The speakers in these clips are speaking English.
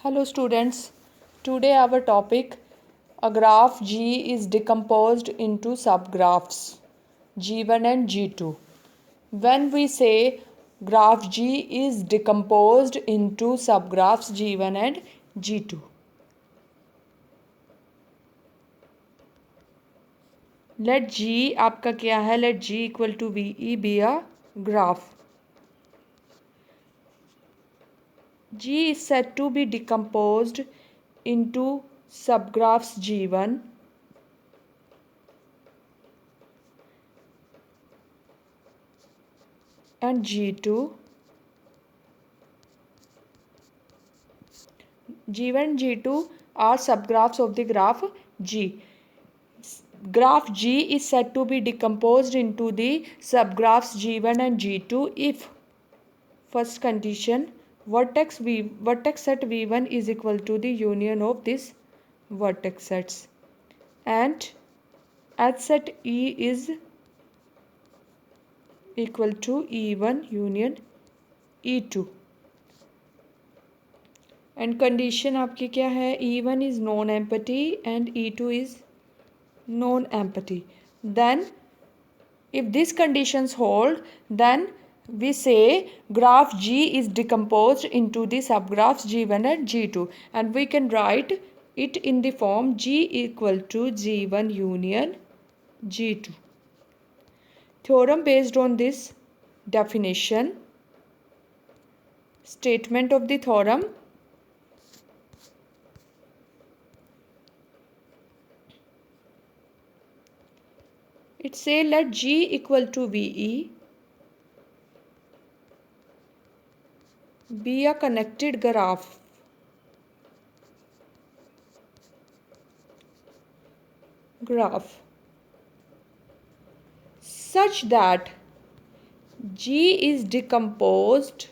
Hello students, today our topic, a graph G is decomposed into subgraphs G1 and G2. When we say graph G is decomposed into subgraphs G1 and G2. Let G आपका क्या है? Let G equal to VE be a graph. G is said to be decomposed into subgraphs G1 and G2. G1 and G2 are subgraphs of the graph G. Graph G is said to be decomposed into the subgraphs G1 and G2 if first condition vertex set V1 is equal to the union of this vertex sets and H set E is equal to E1 union E2 and condition आपकी क्या है? E1 is non-empty and E2 is non-empty. Then if these conditions hold, then we say graph G is decomposed into the subgraphs G1 and G2 and we can write it in the form G equal to G1 union G2. Theorem based on this definition. Statement of the theorem. It say let G equal to VE be a connected graph such that G is decomposed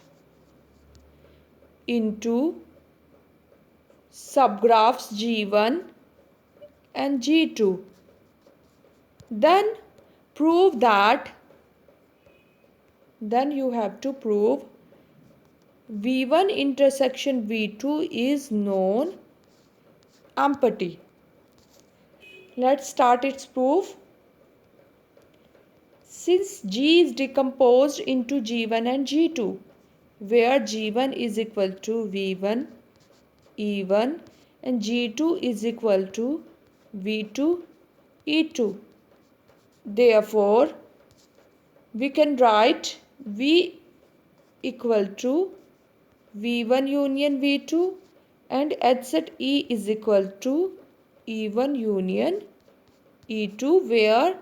into subgraphs G1 and G2. Then you have to prove V1 intersection V2 is non-empty. Let's start its proof. Since G is decomposed into G1 and G2, where G1 is equal to V1 E1 and G2 is equal to V2 E2. Therefore, we can write V equal to V1 union V2 and H set E is equal to E1 union E2 where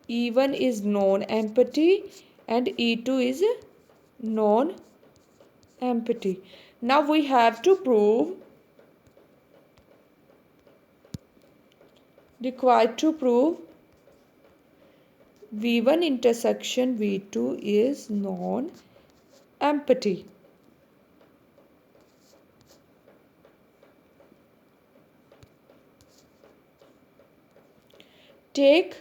E1 is non-empty and E2 is non-empty. Now we have to required to prove V1 intersection V2 is non-empty. Take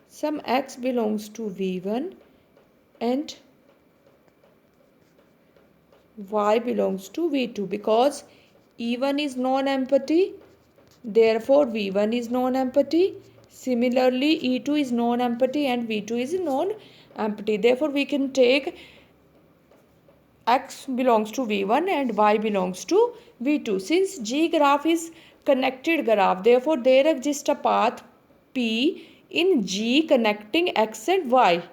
some x belongs to V1 and y belongs to V2 because E1 is non-empty, therefore V1 is non-empty. Similarly, E2 is non-empty and V2 is non-empty. Therefore, we can take x belongs to V1 and y belongs to V2. Since G graph is connected graph, therefore there exists a path P in G connecting x and y.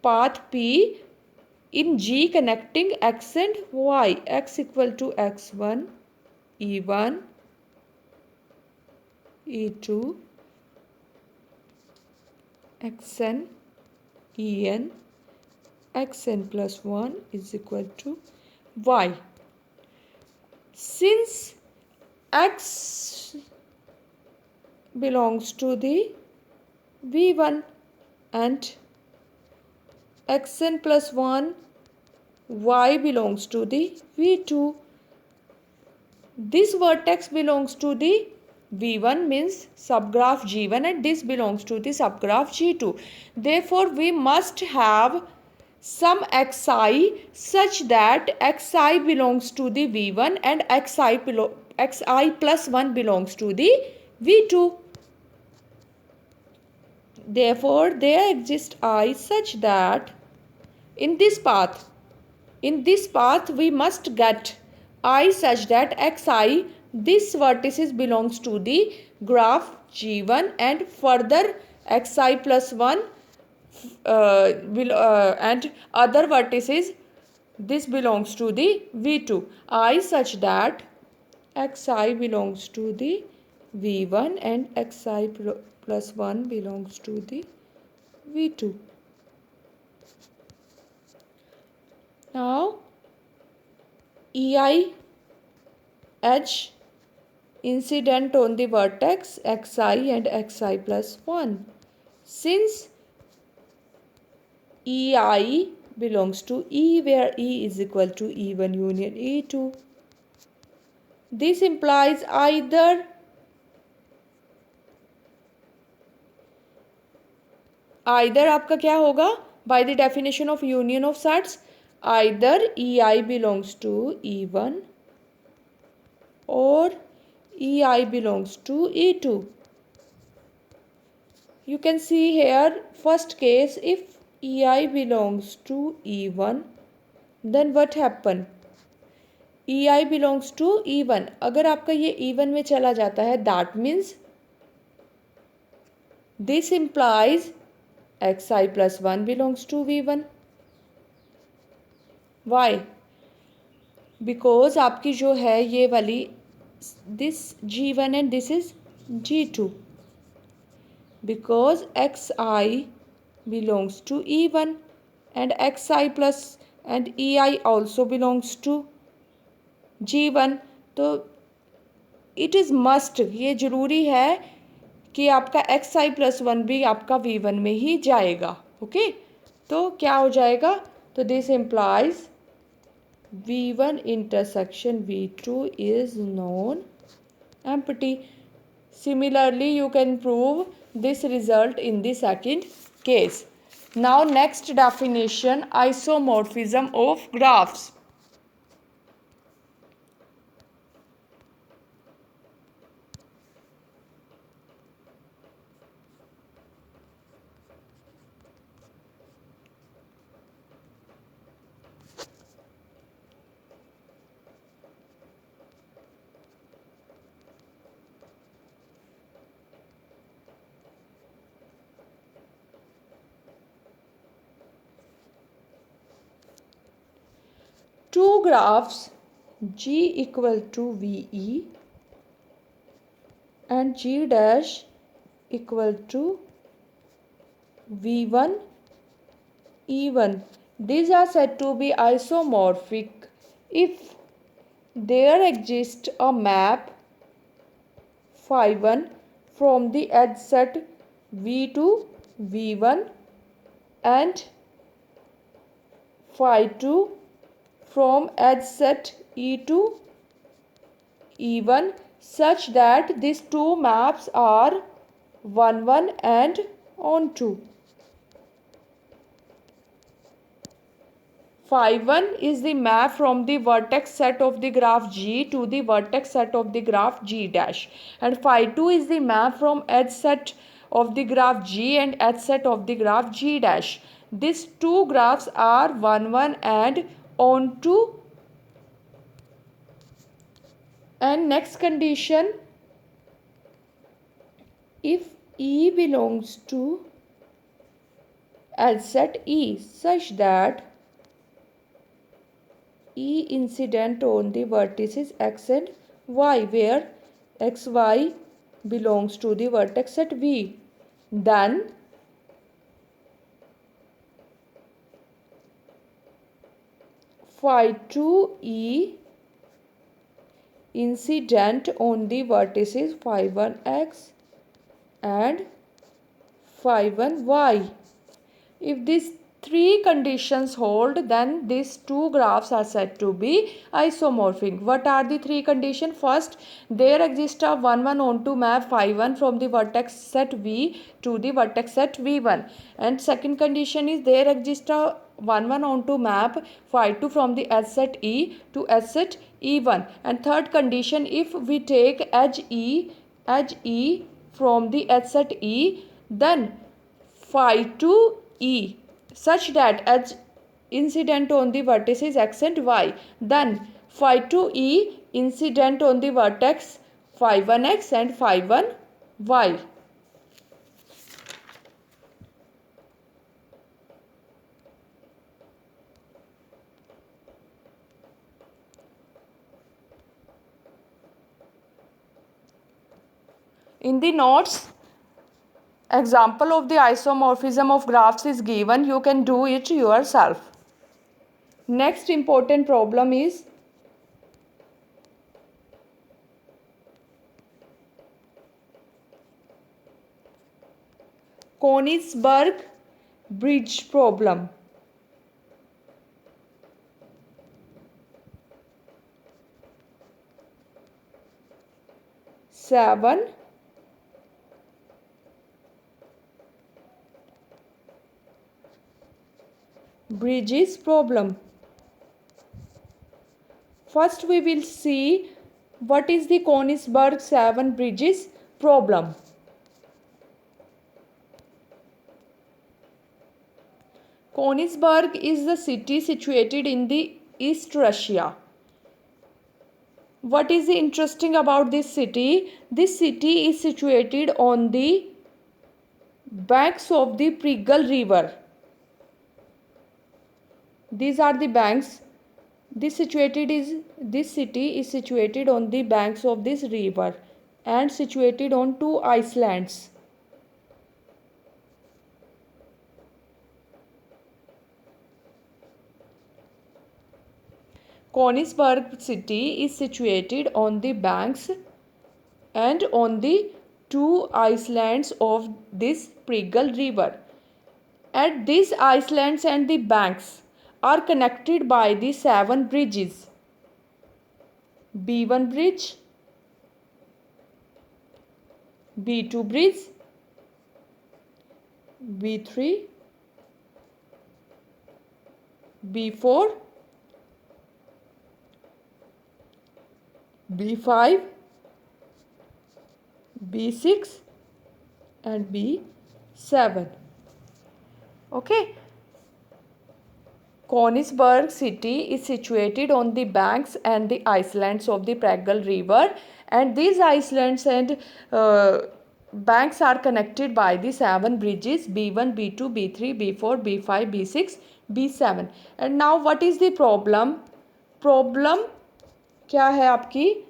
Path P in G connecting x and y. X equal to x1, E1, E2, xn, En, xn plus 1 is equal to y. Since x belongs to the V1 and xn plus 1 y belongs to the V2. This vertex belongs to the V1 means subgraph G1 and this belongs to the subgraph G2. Therefore, we must have some xi such that xi belongs to the v1 and xi plus 1 belongs to the v2. Therefore, there exists I such that in this path we must get I such that xi, this vertices belongs to the graph G1 and further xi plus 1 and other vertices, this belongs to the V2. I such that xi belongs to the V1 and xi plus 1 belongs to the V2. Now EI H incident on the vertex xi and xi plus 1. Since EI belongs to E, where E is equal to E1 union E2, this implies either आपका क्या होगा, by the definition of union of sets, either EI belongs to E1 or EI belongs to E2. You can see here, first case, if EI belongs to E1, then what happen? EI belongs to E1. अगर आपका ये E1 में चला जाता है, that means this implies xi plus 1 belongs to V1. Why? Because आपकी जो है ये वाली, this G1 and this is G2. Because xi belongs to E1 and xi plus and EI also belongs to G1. तो it is must, ये ज़रूरी है कि आपका xi plus 1 भी आपका V1 में ही जाएगा. ओके, तो क्या हो जाएगा? तो this implies V1 intersection V2 is non-empty. Similarly, you can prove this result in the second case. Now, next definition, isomorphism of graphs. Two graphs G equal to VE and G dash equal to V1 E1. These are said to be isomorphic if there exists a map phi1 from the edge set V to V1 and phi2 from edge set E to E1 such that these two maps are 1, 1 and onto. Phi1 is the map from the vertex set of the graph G to the vertex set of the graph G dash, and phi2 is the map from edge set of the graph G and edge set of the graph G dash. These two graphs are 1, 1 and onto. And next condition, if E belongs to edge set E such that E incident on the vertices X and Y, where XY belongs to the vertex set V, then phi2E incident on the vertices phi1x and phi1y. If these three conditions hold, then these two graphs are said to be isomorphic. What are the three conditions? First, there exists a 1, 1 onto map phi1 from the vertex set V to the vertex set V1. And second condition is there exists a 1 onto map phi 2 from the edge set E to edge set E1. And third condition, if we take edge E from the edge set E, then phi 2 E such that edge incident on the vertices x and y, then phi 2 E incident on the vertex phi 1x and phi 1y. In the notes, example of the isomorphism of graphs is given. You can do it yourself. Next important problem is Konigsberg bridge problem. Seven bridges problem. First we will see what is the Konigsberg 7 bridges problem. Konigsberg is the city situated in the East Russia. What is interesting about this city? This city is situated on the banks of the Prigal river. These are the banks. This city is situated on the banks of this river and situated on two islands. Konigsberg city is situated on the banks and on the two islands of this Prigal river. At these islands and the banks are connected by the 7 bridges. B1 bridge, B2 bridge, B3, B4, B5, B6 and B7. Okay. Konigsberg city is situated on the banks and the islands of the Prigal river, and these islands and banks are connected by the 7 bridges B1, B2, B3, B4, B5, B6, B7. And now what is the problem? Problem क्या है आपकी?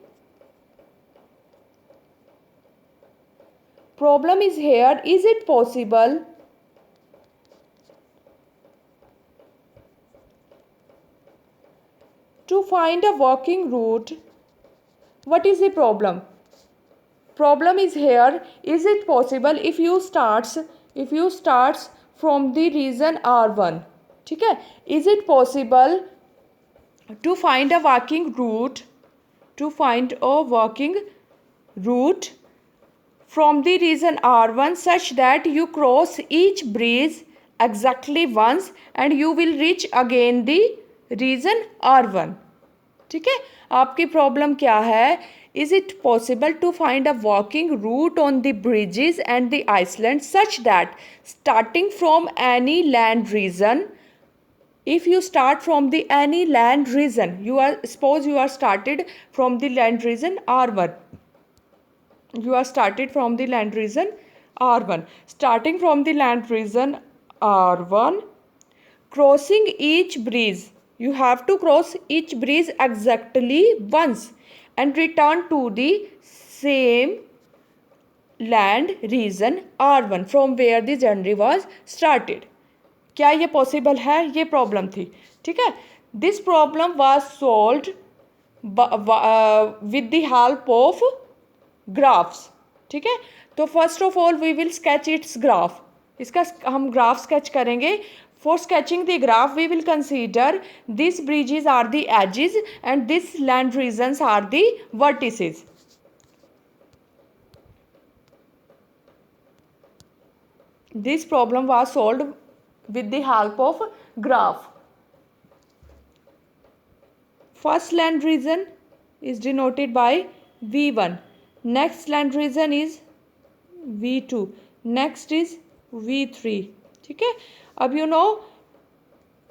Problem is here, is it possible to find a working route? What is the problem? Problem is here, is it possible if you starts from the region R1, ठीक है? Is it possible to find a working route, from the region R1 such that you cross each bridge exactly once and you will reach again the region R1. ठीक है? आपकी problem क्या है? Is it possible to find a walking route on the bridges and the islands such that starting from any land region, if you start from the any land region, suppose you are started from the land region R1. You are started from the land region R1. Starting from the land region R1, crossing each bridge, you have to cross each bridge exactly once and return to the same land region R1 from where the journey was started. क्या ये possible है? ये problem थी, ठीक है? This problem was solved with the help of graphs, ठीक है? तो first of all we will sketch its graph. इसका हम ग्राफ स्केच करेंगे. For sketching the graph, we will consider these bridges are the edges and these land regions are the vertices. This problem was solved with the help of graph. First land region is denoted by V1. Next land region is V2. Next is V3. ठीक है. अब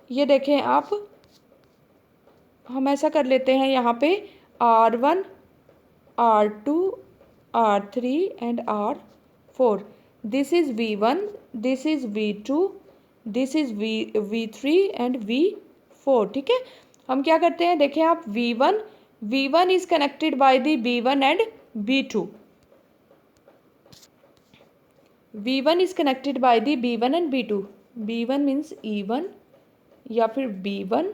ये देखें आप, हम ऐसा कर लेते हैं यहाँ पे R1, R2, R3 and R4. This is V1, this is V2, this is V3 and V4. ठीक है. हम क्या करते हैं, देखें आप, V1 is connected by the B1 and B2. V1 is connected by the B1 and B2. B1 means E1 या फिर B1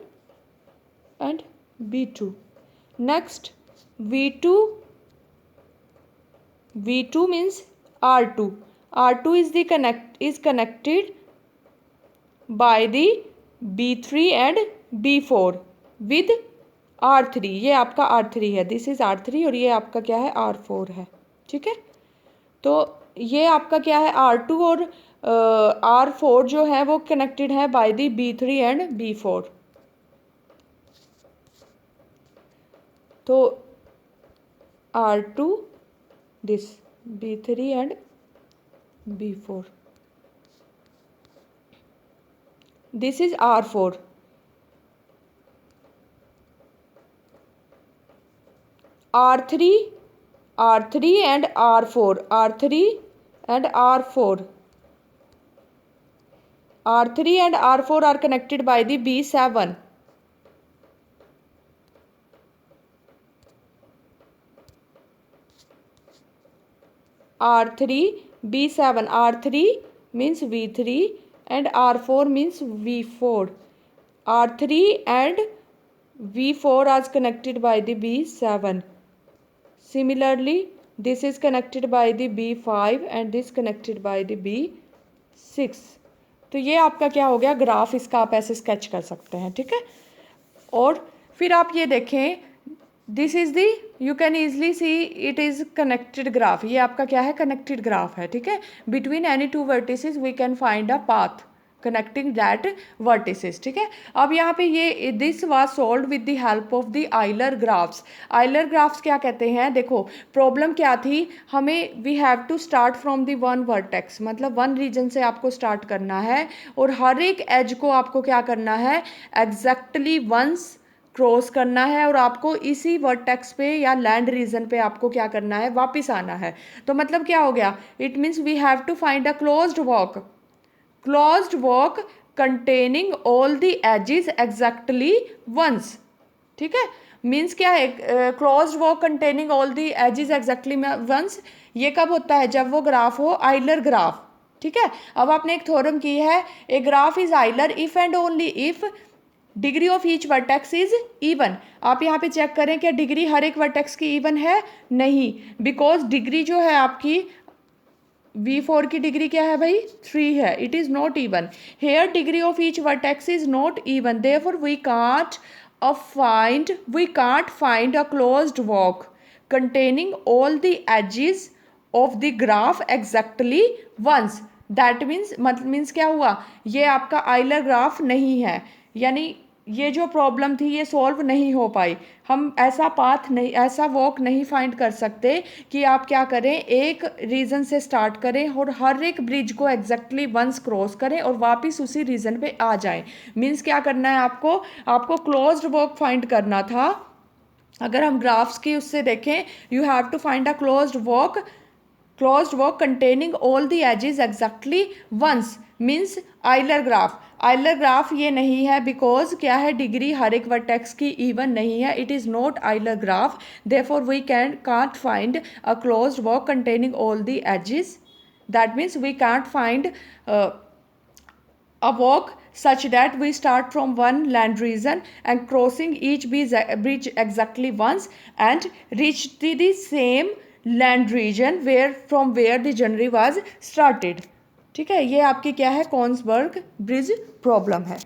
and B2. Next V2 means R2. R2 is connected by the B3 and B4 with R3. ये आपका R3 है, this is R3 और ये आपका क्या है, R4 है. ठीक है. तो ये आपका क्या है, R2 और R4 जो है वो कनेक्टेड है by the B3 and B4. तो R2 this B3 and B4. This is R4. R3 and R4. R3 and R4. R3 and R4 are connected by the B7. R3, B7. R3 means V3 and R4 means V4. R3 and V4 are connected by the B7. Similarly, this is connected by the B5 and this connected by the B6. तो ये आपका क्या हो गया, graph. इसका आप ऐसे sketch कर सकते हैं. ठीक है. और फिर आप ये देखें, this is the, you can easily see it is connected graph. ये आपका क्या है, कनेक्टेड ग्राफ है. ठीक है. Between any two vertices we can find a path connecting that vertices. ठीक है. अब यहाँ पे ये this was solved with the help of the Euler graphs. Euler graphs क्या कहते हैं, देखो प्रॉब्लम क्या थी हमें, we have to start from the one vertex, मतलब वन रीजन से आपको स्टार्ट करना है और हर एक एज को आपको क्या करना है, एग्जैक्टली वंस क्रॉस करना है और आपको इसी वर्टेक्स पे या लैंड रीजन पे आपको क्या करना है, वापस आना है. तो मतलब क्या हो गया, it means we have to find a closed walk containing all the edges exactly once. ठीक है. मीन्स क्या है, closed walk containing all the edges exactly once. ये कब होता है, जब वो ग्राफ हो आइलर ग्राफ. ठीक है. अब आपने एक थ्योरम की है, a graph is Euler if and only if degree of each vertex is even. आप यहाँ पे चेक करें क्या डिग्री हर एक वर्टेक्स की इवन है, नहीं, बिकॉज डिग्री जो है आपकी V4 की डिग्री क्या है भाई, 3 है. It is not even. Here degree of each vertex is not even, therefore we can't find a closed walk containing all the edges of the graph exactly once. दैट मीन्स क्या हुआ, ये आपका आइलर ग्राफ नहीं है, यानी ये जो प्रॉब्लम थी ये सॉल्व नहीं हो पाई. हम ऐसा पाथ नहीं, ऐसा वॉक नहीं फाइंड कर सकते कि आप क्या करें, एक रीजन से स्टार्ट करें और हर एक ब्रिज को एग्जैक्टली वंस क्रॉस करें और वापस उसी रीजन पे आ जाएं. मीन्स क्या करना है आपको क्लोज्ड वॉक फाइंड करना था. अगर हम ग्राफ्स की उससे देखें, you have to find a closed walk containing all the edges exactly once means Euler graph. Euler graph ये नहीं है बिकॉज क्या है, डिग्री हर एक वर्टेक्स की इवन नहीं है. It is not Euler graph, therefore we can't find a closed walk containing all the edges. That means we can't find a walk such that we start from one land region and crossing each bridge exactly once and reach to the same land region from where the journey was started. ठीक है. ये आपकी क्या है, कॉनिग्सबर्ग bridge problem है.